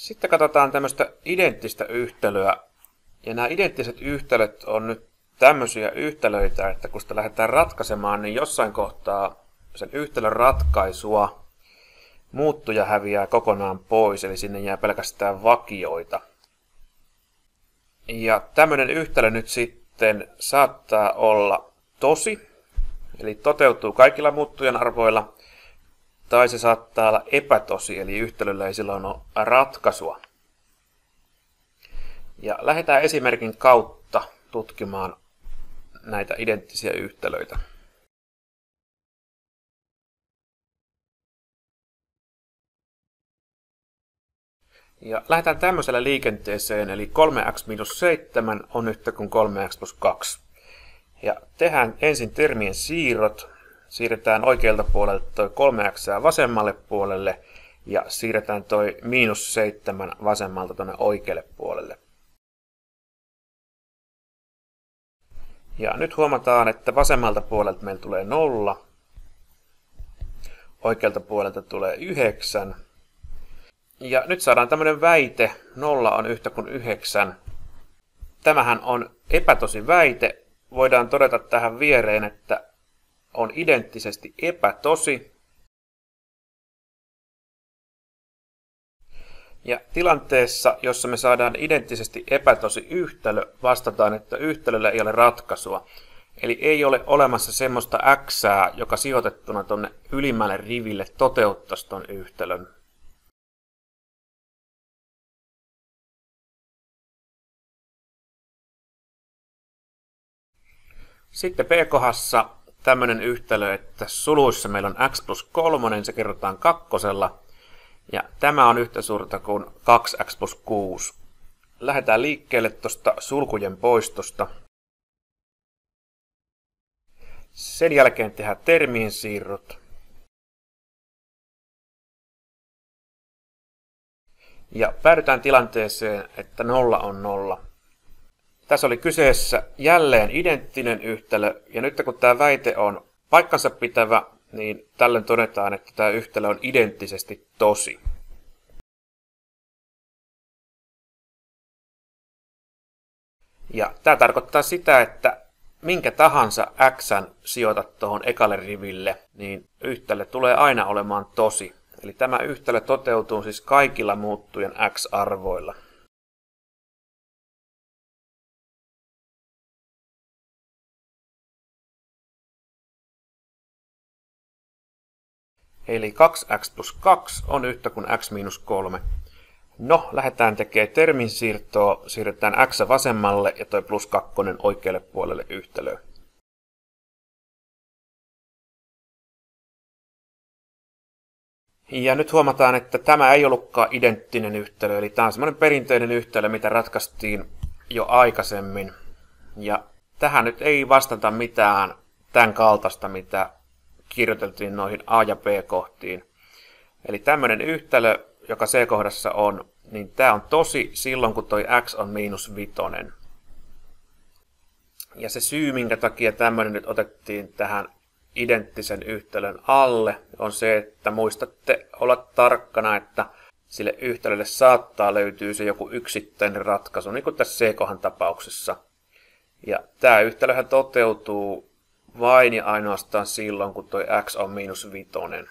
Sitten katsotaan tämmöistä identtistä yhtälöä. Ja nämä identtiset yhtälöt on nyt tämmöisiä yhtälöitä, että kun sitä lähdetään ratkaisemaan, niin jossain kohtaa sen yhtälön ratkaisua muuttuja häviää kokonaan pois, eli sinne jää pelkästään vakioita. Ja tämmöinen yhtälö nyt sitten saattaa olla tosi, eli toteutuu kaikilla muuttujan arvoilla, tai se saattaa olla epätosi, eli yhtälöllä ei silloin ole ratkaisua. Ja lähdetään esimerkin kautta tutkimaan näitä identtisiä yhtälöitä. Ja lähdetään tämmöisellä liikenteeseen, eli 3x-7 on yhtä kuin 3x plus 2. Ja tehdään ensin termien siirrot. Siirretään oikealta puolelta toi 3x vasemmalle puolelle ja siirretään toi -7 vasemmalta tuonne oikealle puolelle. Ja nyt huomataan, että vasemmalta puolelta meillä tulee 0, oikealta puolelta tulee 9. Ja nyt saadaan tämmöinen väite, 0 on yhtä kuin 9. Tämähän on epätosi väite. Voidaan todeta tähän viereen, että on identtisesti epätosi. Ja tilanteessa, jossa me saadaan identtisesti epätosi yhtälö, vastataan, että yhtälöllä ei ole ratkaisua. Eli ei ole olemassa semmoista xää, joka sijoitettuna tuonne ylimmälle riville toteuttaisi ton yhtälön. Sitten b-kohdassa tämmöinen yhtälö, että suluissa meillä on x plus 3, se kerrotaan kakkosella. Ja tämä on yhtä suurta kuin 2x plus 6. Lähdetään liikkeelle tuosta sulkujen poistosta. Sen jälkeen tehdään termien siirrot. Ja päädytään tilanteeseen, että 0 on 0. Tässä oli kyseessä jälleen identtinen yhtälö, ja nyt kun tämä väite on paikkansa pitävä, niin tällöin todetaan, että tämä yhtälö on identtisesti tosi. Ja tämä tarkoittaa sitä, että minkä tahansa x:n sijoitat tuohon ekalle riville, niin yhtälö tulee aina olemaan tosi. Eli tämä yhtälö toteutuu siis kaikilla muuttujen x-arvoilla. Eli 2x plus 2 on yhtä kuin x miinus 3. No, lähdetään tekemään termin siirtoa. Siirretään x vasemmalle ja toi plus 2 oikealle puolelle yhtälöön. Ja nyt huomataan, että tämä ei ollutkaan identtinen yhtälö. Eli tämä on semmoinen perinteinen yhtälö, mitä ratkaistiin jo aikaisemmin. Ja tähän nyt ei vastata mitään tämän kaltaista, mitä kirjoiteltiin noihin A- ja B-kohtiin. Eli tämmöinen yhtälö, joka C-kohdassa on, niin tämä on tosi silloin, kun toi x on -5. Ja se syy, minkä takia tämmöinen nyt otettiin tähän identtisen yhtälön alle, on se, että muistatte olla tarkkana, että sille yhtälölle saattaa löytyä se joku yksittäinen ratkaisu, niin kuin tässä C-kohdan tapauksessa. Ja tämä yhtälöhän toteutuu vain ja ainoastaan silloin, kun toi x on -5.